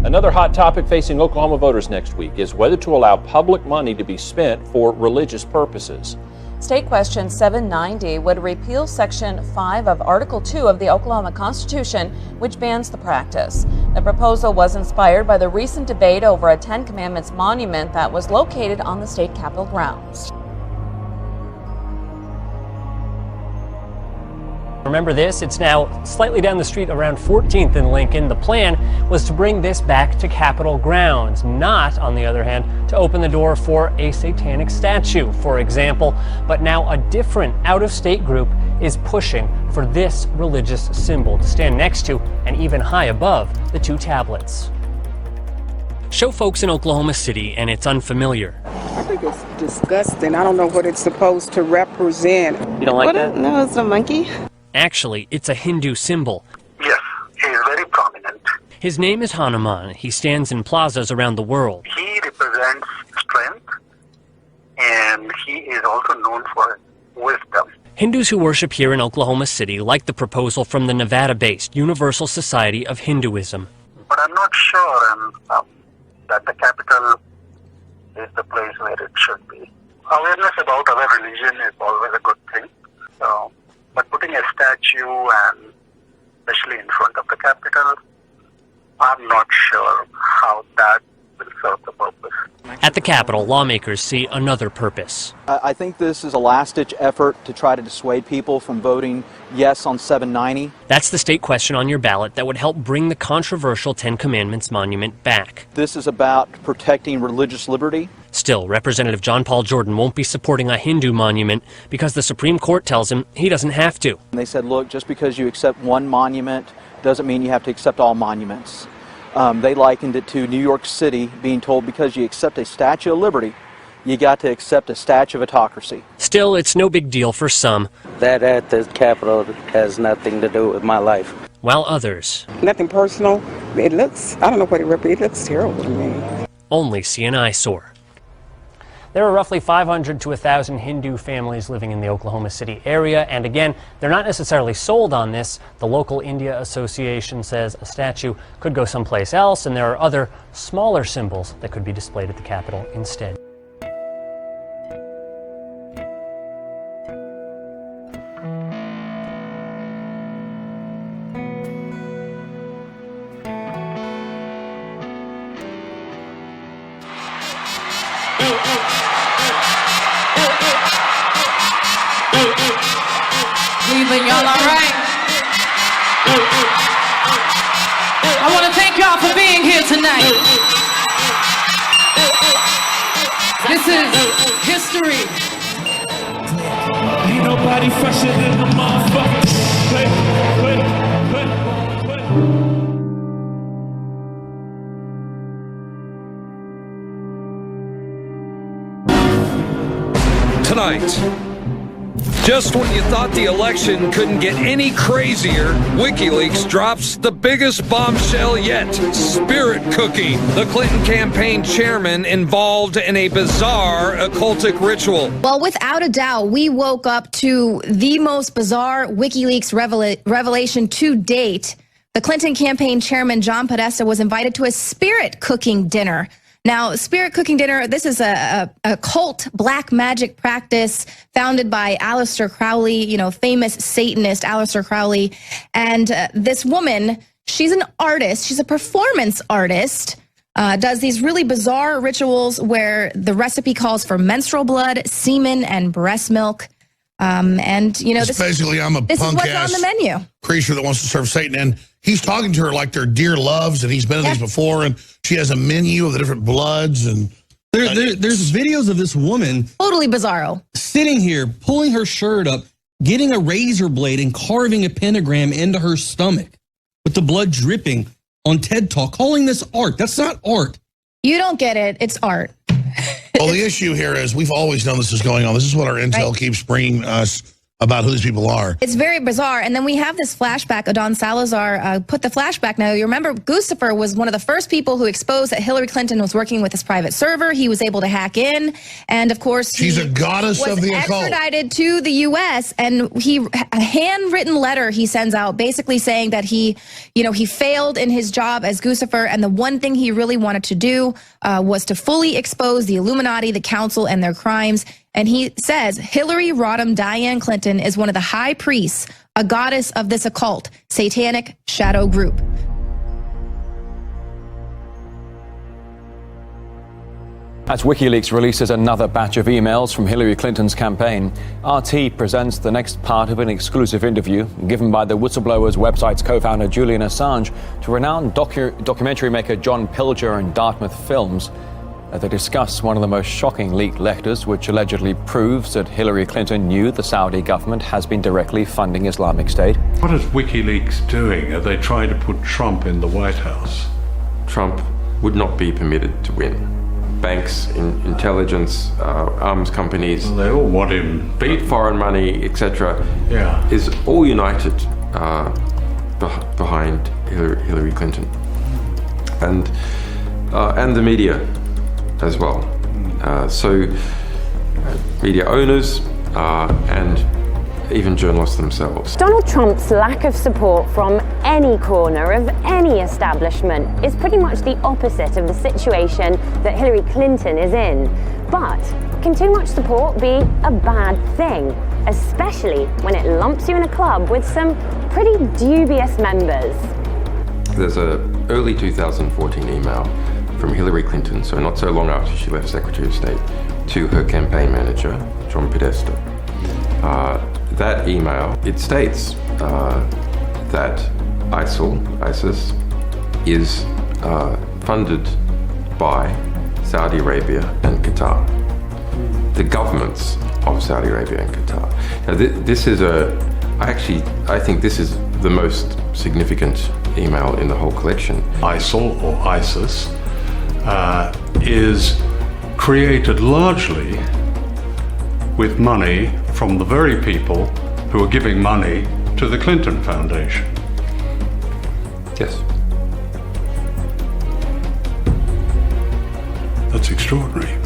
Another hot topic facing Oklahoma voters next week is whether to allow public money to be spent for religious purposes. State Question 790 would repeal Section 5 of Article 2 of the Oklahoma Constitution, which bans the practice. The proposal was inspired by the recent debate over a Ten Commandments monument that was located on the state capitol grounds. Remember this? It's now slightly down the street around 14th and Lincoln. The plan was to bring this back to Capitol grounds, not, on the other hand, to open the door for a satanic statue, for example. But now a different out-of-state group is pushing for this religious symbol to stand next to and even high above the two tablets. Show folks in Oklahoma City, and it's unfamiliar. I think it's disgusting. I don't know what it's supposed to represent. You don't like that? No, it's a monkey. Actually, it's a Hindu symbol. Yes, he is very prominent. His name is Hanuman. He stands in plazas around the world. He represents strength, and he is also known for wisdom. Hindus who worship here in Oklahoma City like the proposal from the Nevada-based Universal Society of Hinduism. But I'm not sure that the capital is the place where it should be. Awareness about our religion is always a good thing. But putting a statue, and especially in front of the Capitol, I'm not sure how that will serve the purpose. At the Capitol, lawmakers see another purpose. I think this is a last-ditch effort to try to dissuade people from voting yes on 790. That's the state question on your ballot that would help bring the controversial Ten Commandments monument back. This is about protecting religious liberty. Still, Representative John Paul Jordan won't be supporting a Hindu monument because the Supreme Court tells him he doesn't have to. And they said, look, just because you accept one monument doesn't mean you have to accept all monuments. They likened it to New York City being told because you accept a Statue of Liberty, you got to accept a statue of autocracy. Still, it's no big deal for some. That at the Capitol has nothing to do with my life. While others Nothing personal. It looks, I don't know what it represents. It looks terrible to me. only see an eyesore. There are roughly 500 to 1,000 Hindu families living in the Oklahoma City area, and again, they're not necessarily sold on this. The local India Association says a statue could go someplace else, and there are other smaller symbols that could be displayed at the Capitol instead. Cleveland, y'all all right? I want to thank y'all for being here tonight. This is history. Ain't nobody fresher than the motherfucker. Tonight, just when you thought the election couldn't get any crazier, WikiLeaks drops the biggest bombshell yet. Spirit cooking. The Clinton campaign chairman involved in a bizarre occultic ritual. Well, without a doubt, we woke up to the most bizarre WikiLeaks revelation to date. The Clinton campaign chairman, John Podesta, was invited to a spirit cooking dinner. Now, spirit cooking dinner, this is a cult black magic practice founded by Aleister Crowley, famous Satanist Aleister Crowley. And this woman, she's an artist. She's a performance artist, does these really bizarre rituals where the recipe calls for menstrual blood, semen, and breast milk. This basically, I'm a this is what's on the menu. Creature that wants to serve Satan, and he's talking to her like they're dear loves, and he's been in these before, and she has a menu of the different bloods, and there's videos of this woman totally bizarro sitting here, pulling her shirt up, getting a razor blade and carving a pentagram into her stomach with the blood dripping on TED Talk, calling this art. That's not art. You don't get it. It's art. Well, the issue here is we've always known this is going on. This is what our intel keeps bringing us about who these people are. It's very bizarre. And then we have this flashback. Adon Salazar put the flashback. Now, you remember, Guccifer was one of the first people who exposed that Hillary Clinton was working with his private server. He was able to hack in. And, of course, she's a goddess of the occult. Extradited to the U.S. And a handwritten letter he sends out basically saying that he failed in his job as Guccifer. And the one thing he really wanted to do was to fully expose the Illuminati, the council, and their crimes. And he says Hillary Rodham Diane Clinton is one of the high priests, a goddess of this occult, satanic shadow group. As WikiLeaks releases another batch of emails from Hillary Clinton's campaign, RT presents the next part of an exclusive interview given by the Whistleblower's website's co-founder Julian Assange to renowned documentary maker John Pilger and Dartmouth Films. They discuss one of the most shocking leaked letters, which allegedly proves that Hillary Clinton knew the Saudi government has been directly funding Islamic State. What is WikiLeaks doing? Are they trying to put Trump in the White House? Trump would not be permitted to win. Banks, intelligence, arms companies, they all want him. Be it foreign money, etc. Yeah. Is all united behind Hillary Clinton, and the media as well. So media owners and even journalists themselves. Donald Trump's lack of support from any corner of any establishment is pretty much the opposite of the situation that Hillary Clinton is in. But can too much support be a bad thing, especially when it lumps you in a club with some pretty dubious members? There's an early 2014 email from Hillary Clinton, so not so long after she left Secretary of State, to her campaign manager, John Podesta. That email, it states that ISIS is funded by Saudi Arabia and Qatar, the governments of Saudi Arabia and Qatar. Now, this is I think this is the most significant email in the whole collection. ISIL, or ISIS, is created largely with money from the very people who are giving money to the Clinton Foundation. Yes. That's extraordinary.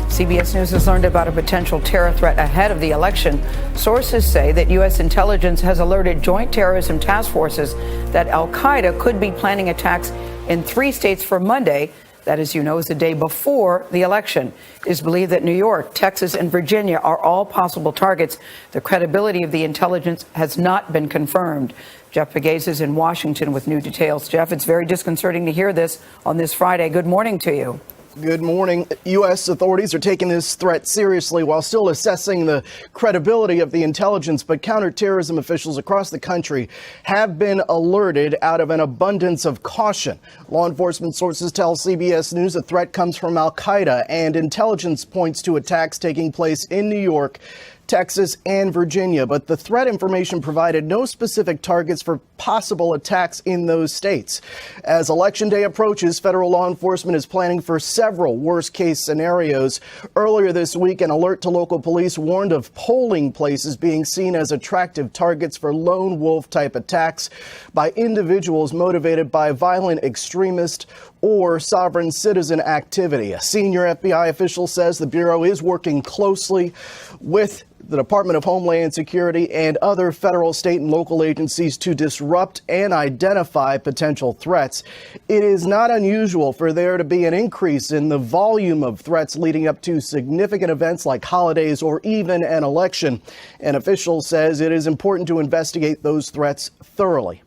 CBS News has learned about a potential terror threat ahead of the election. Sources say that U.S. intelligence has alerted joint terrorism task forces that al-Qaeda could be planning attacks in 3 states for Monday. That, as you know, is the day before the election. It is believed that New York, Texas, and Virginia are all possible targets. The credibility of the intelligence has not been confirmed. Jeff Pegues is in Washington with new details. Jeff, it's very disconcerting to hear this on this Friday. Good morning to you. Good morning. U.S. authorities are taking this threat seriously while still assessing the credibility of the intelligence, but counterterrorism officials across the country have been alerted out of an abundance of caution. Law enforcement sources tell CBS News the threat comes from al-Qaeda, and intelligence points to attacks taking place in New York, Texas, and Virginia, but the threat information provided no specific targets for possible attacks in those states. As Election Day approaches, federal law enforcement is planning for several worst-case scenarios. Earlier this week, an alert to local police warned of polling places being seen as attractive targets for lone wolf-type attacks by individuals motivated by violent extremist or sovereign citizen activity. A senior FBI official says the Bureau is working closely with the Department of Homeland Security and other federal, state, and local agencies to disrupt and identify potential threats. It is not unusual for there to be an increase in the volume of threats leading up to significant events like holidays or even an election. An official says it is important to investigate those threats thoroughly.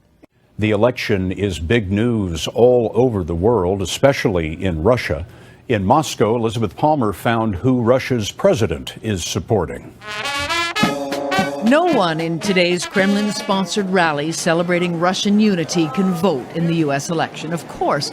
The election is big news all over the world, especially in Russia. In Moscow, Elizabeth Palmer found who Russia's president is supporting. No one in today's Kremlin-sponsored rally celebrating Russian unity can vote in the U.S. election, of course.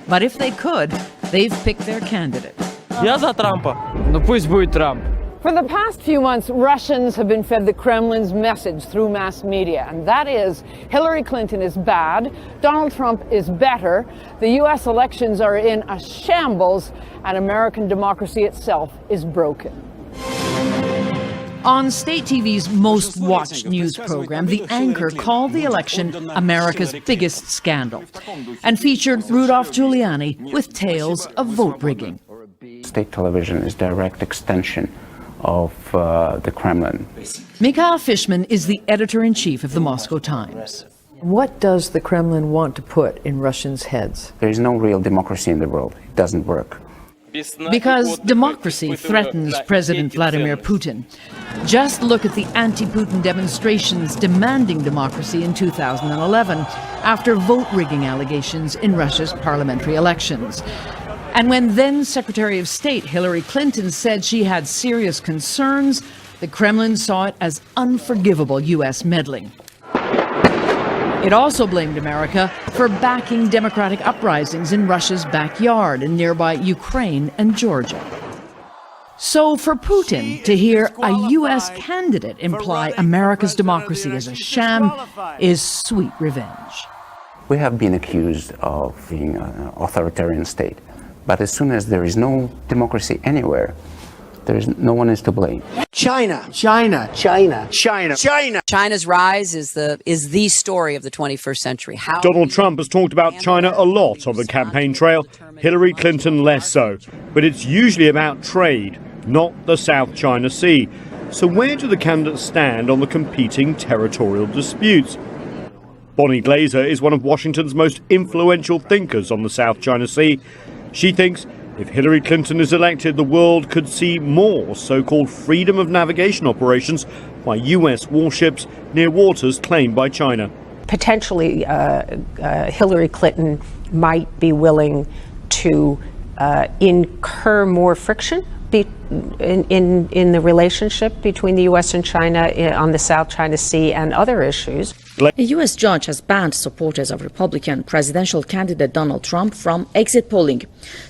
But if they could, they've picked their candidate. Я за Трампа. Ну пусть будет Трамп. For the past few months, Russians have been fed the Kremlin's message through mass media, and that is Hillary Clinton is bad, Donald Trump is better, the U.S. elections are in a shambles, and American democracy itself is broken. On state TV's most watched news program, the anchor called the election America's biggest scandal and featured Rudolph Giuliani with tales of vote rigging. State television is direct extension of the Kremlin. Mikhail Fishman is the editor-in-chief of the Moscow Times. What does the Kremlin want to put in Russians' heads? There is no real democracy in the world. It doesn't work. Because democracy threatens President Vladimir Putin. Just look at the anti-Putin demonstrations demanding democracy in 2011 after vote-rigging allegations in Russia's parliamentary elections. And when then Secretary of State Hillary Clinton said she had serious concerns, the Kremlin saw it as unforgivable U.S. meddling. It also blamed America for backing democratic uprisings in Russia's backyard in nearby Ukraine and Georgia. So for Putin to hear a U.S. candidate imply America's democracy is a sham is sweet revenge. We have been accused of being an authoritarian state. But as soon as there is no democracy anywhere, no one is to blame. China. China's rise is the story of the 21st century. Donald Trump has talked about China a lot on the campaign trail, Hillary Clinton less so. But it's usually about trade, not the South China Sea. So where do the candidates stand on the competing territorial disputes? Bonnie Glaser is one of Washington's most influential thinkers on the South China Sea. She thinks if Hillary Clinton is elected, the world could see more so-called freedom of navigation operations by U.S. warships near waters claimed by China. Potentially, Hillary Clinton might be willing to incur more friction in the relationship between the U.S. and China on the South China Sea and other issues. A U.S. judge has banned supporters of Republican presidential candidate Donald Trump from exit polling.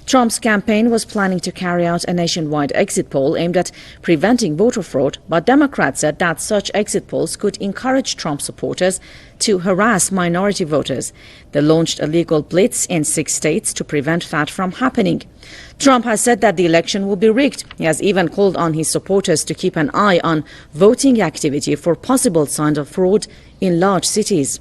Trump's campaign was planning to carry out a nationwide exit poll aimed at preventing voter fraud, but Democrats said that such exit polls could encourage Trump supporters to harass minority voters. They launched a legal blitz in 6 states to prevent that from happening. Trump has said that the election will be rigged. He has even called on his supporters to keep an eye on voting activity for possible signs of fraud in large cities.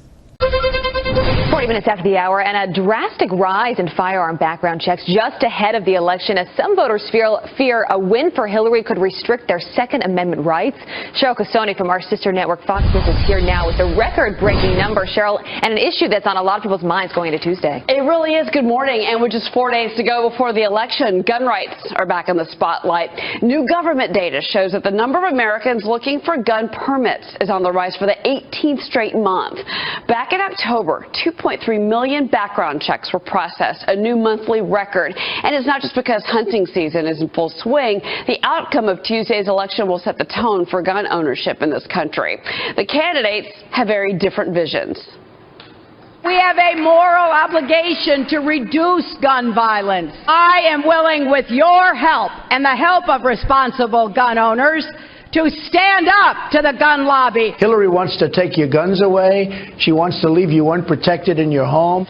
40 minutes after the hour, and a drastic rise in firearm background checks just ahead of the election as some voters fear a win for Hillary could restrict their Second Amendment rights. Cheryl Casoni from our sister network Fox News is here now with a record-breaking number, Cheryl, and an issue that's on a lot of people's minds going into Tuesday. It really is. Good morning. And with just 4 days to go before the election, gun rights are back in the spotlight. New government data shows that the number of Americans looking for gun permits is on the rise for the 18th straight month. Back in October, 2.3 million background checks were processed, a new monthly record. And it's not just because hunting season is in full swing. The outcome of Tuesday's election will set the tone for gun ownership in this country. The candidates have very different visions. We have a moral obligation to reduce gun violence. I am willing, with your help and the help of responsible gun owners, to stand up to the gun lobby. Hillary wants to take your guns away. She wants to leave you unprotected in your home.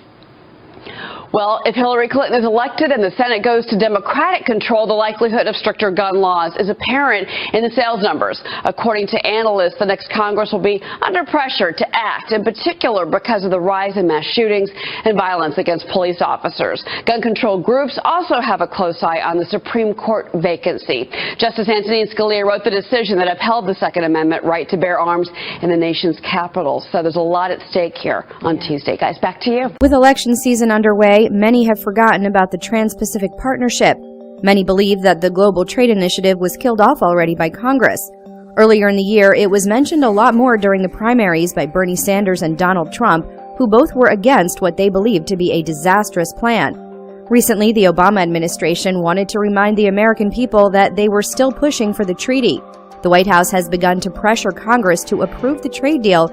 Well, if Hillary Clinton is elected and the Senate goes to Democratic control, the likelihood of stricter gun laws is apparent in the sales numbers. According to analysts, the next Congress will be under pressure to act, in particular because of the rise in mass shootings and violence against police officers. Gun control groups also have a close eye on the Supreme Court vacancy. Justice Antonin Scalia wrote the decision that upheld the Second Amendment right to bear arms in the nation's capital. So there's a lot at stake here on Tuesday. Guys, back to you. With election season underway, many have forgotten about the Trans-Pacific Partnership. Many believe that the Global Trade Initiative was killed off already by Congress. Earlier in the year, it was mentioned a lot more during the primaries by Bernie Sanders and Donald Trump, who both were against what they believed to be a disastrous plan. Recently, the Obama administration wanted to remind the American people that they were still pushing for the treaty. The White House has begun to pressure Congress to approve the trade deal.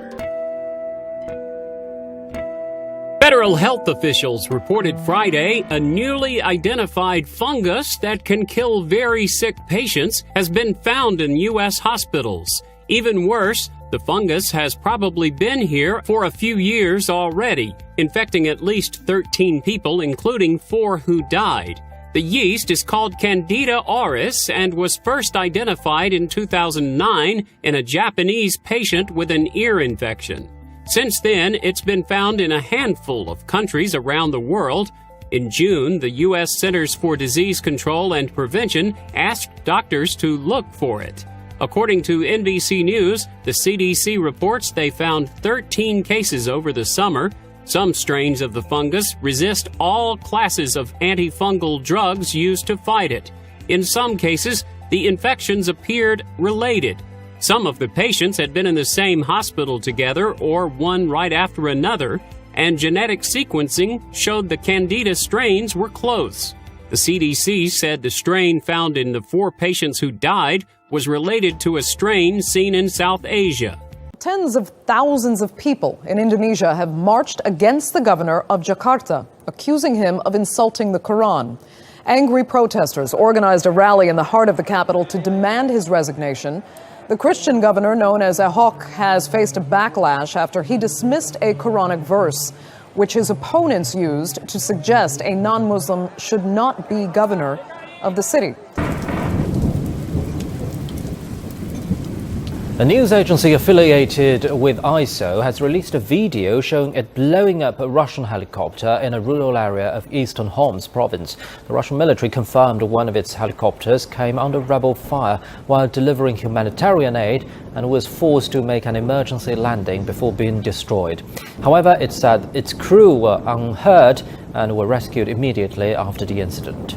Better Federal health officials reported Friday a newly identified fungus that can kill very sick patients has been found in U.S. hospitals. Even worse, the fungus has probably been here for a few years already, infecting at least 13 people, including 4 who died. The yeast is called Candida auris and was first identified in 2009 in a Japanese patient with an ear infection. Since then, it's been found in a handful of countries around the world. In June, the U.S. Centers for Disease Control and Prevention asked doctors to look for it. According to NBC News, the CDC reports they found 13 cases over the summer. Some strains of the fungus resist all classes of antifungal drugs used to fight it. In some cases, the infections appeared related. Some of the patients had been in the same hospital together or one right after another, and genetic sequencing showed the Candida strains were close. The CDC said the strain found in the 4 patients who died was related to a strain seen in South Asia. Tens of thousands of people in Indonesia have marched against the governor of Jakarta, accusing him of insulting the Quran. Angry protesters organized a rally in the heart of the capital to demand his resignation. The Christian governor, known as Ahok, has faced a backlash after he dismissed a Quranic verse, which his opponents used to suggest a non-Muslim should not be governor of the city. A news agency affiliated with ISO has released a video showing it blowing up a Russian helicopter in a rural area of eastern Homs province. The Russian military confirmed one of its helicopters came under rebel fire while delivering humanitarian aid and was forced to make an emergency landing before being destroyed. However, it said its crew were unhurt and were rescued immediately after the incident.